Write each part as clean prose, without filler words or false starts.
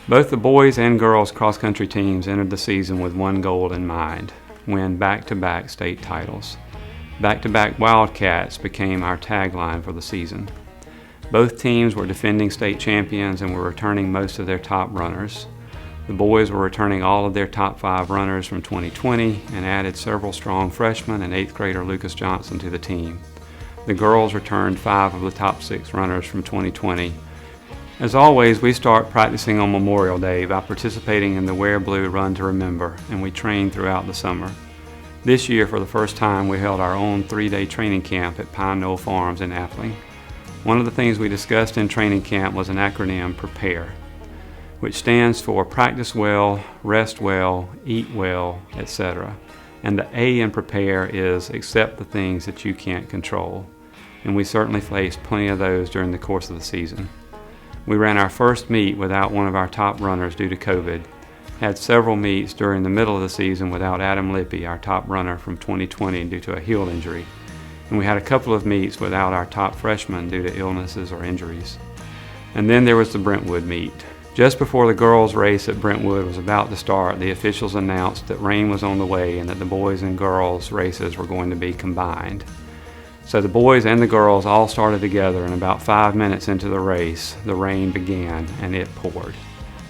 Both the boys and girls cross-country teams entered the season with one goal in mind: win back-to-back state titles. Back-to-back Wildcats became our tagline for the season. Both teams were defending state champions and were returning most of their top runners. The boys were returning all of their top 5 runners from 2020 and added several strong freshmen and 8th grader Lucas Johnson to the team. The girls returned 5 of the top 6 runners from 2020. As always, we start practicing on Memorial Day by participating in the Wear Blue Run to Remember, and we train throughout the summer. This year, for the first time, we held our own 3-day training camp at Pine Knoll Farms in Appling. One of the things we discussed in training camp was an acronym, PREPARE, which stands for practice well, rest well, eat well, etc. And the A in PREPARE is accept the things that you can't control. And we certainly faced plenty of those during the course of the season. We ran our first meet without one of our top runners due to COVID, had several meets during the middle of the season without Adam Lippy, our top runner from 2020 due to a heel injury. And we had a couple of meets without our top freshman due to illnesses or injuries. And then there was the Brentwood meet. Just before the girls' race at Brentwood was about to start, the officials announced that rain was on the way and that the boys and girls races were going to be combined. So the boys and the girls all started together, and about 5 minutes into the race, the rain began and it poured.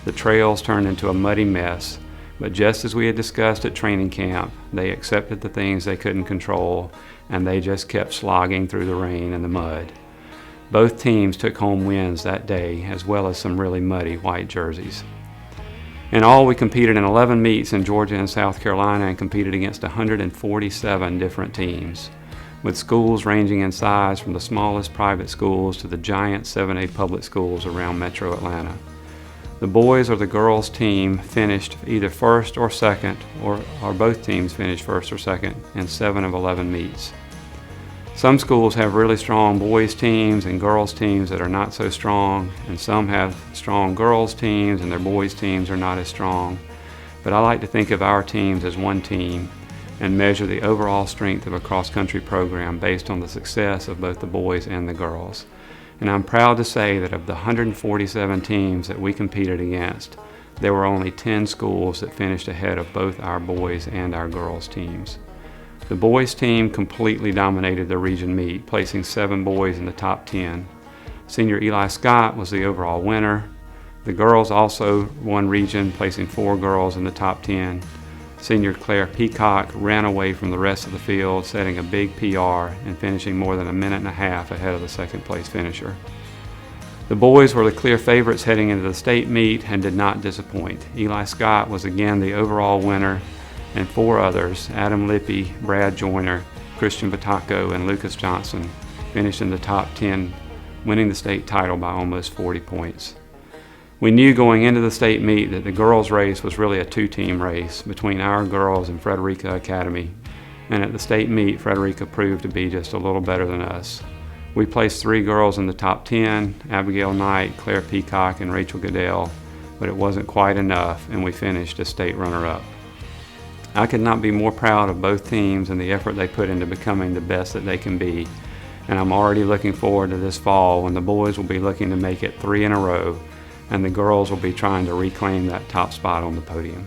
The trails turned into a muddy mess, but just as we had discussed at training camp, they accepted the things they couldn't control and they just kept slogging through the rain and the mud. Both teams took home wins that day, as well as some really muddy white jerseys. In all, we competed in 11 meets in Georgia and South Carolina and competed against 147 different teams, with schools ranging in size from the smallest private schools to the giant 7A public schools around Metro Atlanta. The boys or the girls team finished either first or second, or both teams finished first or second in 7 of 11 meets. Some schools have really strong boys teams and girls teams that are not so strong, and some have strong girls teams and their boys teams are not as strong. But I like to think of our teams as one team and measure the overall strength of a cross-country program based on the success of both the boys and the girls. And I'm proud to say that of the 147 teams that we competed against, there were only 10 schools that finished ahead of both our boys and our girls teams. The boys team completely dominated the region meet, placing 7 boys in the top 10. Senior Eli Scott was the overall winner. The girls also won region, placing 4 girls in the top 10. Senior Claire Peacock ran away from the rest of the field, setting a big PR and finishing more than a minute and a half ahead of the second place finisher. The boys were the clear favorites heading into the state meet and did not disappoint. Eli Scott was again the overall winner, and 4 others, Adam Lippy, Brad Joyner, Christian Bataco, and Lucas Johnson, finished in the top 10, winning the state title by almost 40 points. We knew going into the state meet that the girls' race was really a 2-team race between our girls and Frederica Academy, and at the state meet, Frederica proved to be just a little better than us. We placed 3 girls in the top 10, Abigail Knight, Claire Peacock, and Rachel Goodell, but it wasn't quite enough, and we finished as state runner-up. I could not be more proud of both teams and the effort they put into becoming the best that they can be, and I'm already looking forward to this fall when the boys will be looking to make it 3 in a row, and the girls will be trying to reclaim that top spot on the podium.